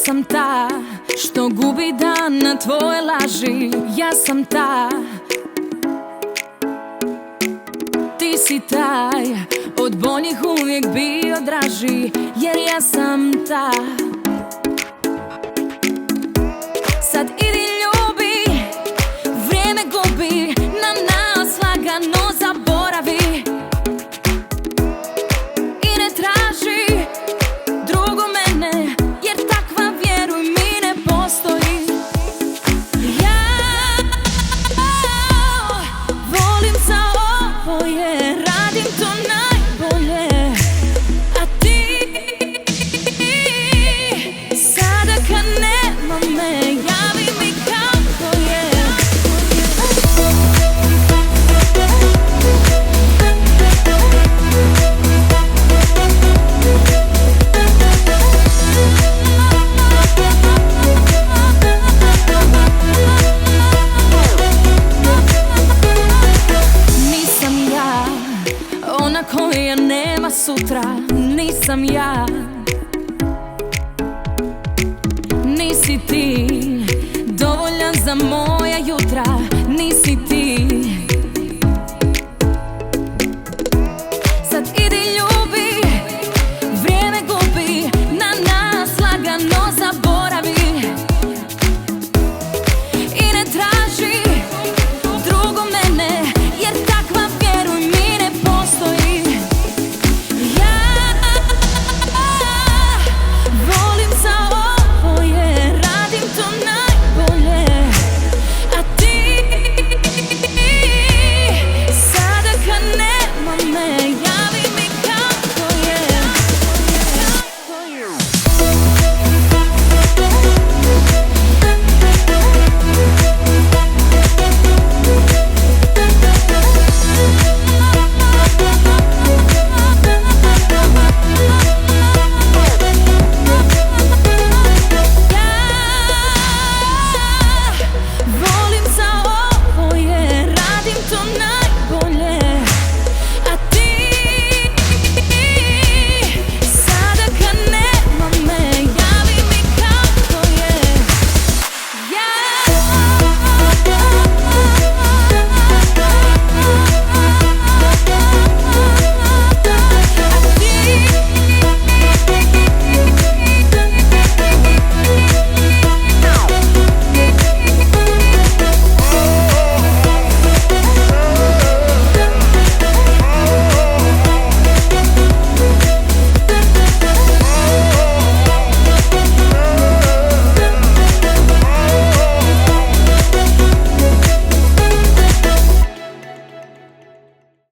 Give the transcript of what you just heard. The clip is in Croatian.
sam ta što gubi dan na tvoje laži. Ja sam ta, ti si taj, od boljih uvijek bio draži. Jer ja sam ta. Sad idi ljubi, vrijeme gubi, na nas lagano zaboravi. I ne traži drugu mene, jer takva, vjeruj mi, ne postoji. Ja volim za oboje, radim to najbolje. A ti sada kad nema me, javi mi kako je. Nisam ja ona koja nema sutra, nisam ja. Nisi ti dovoljan za moj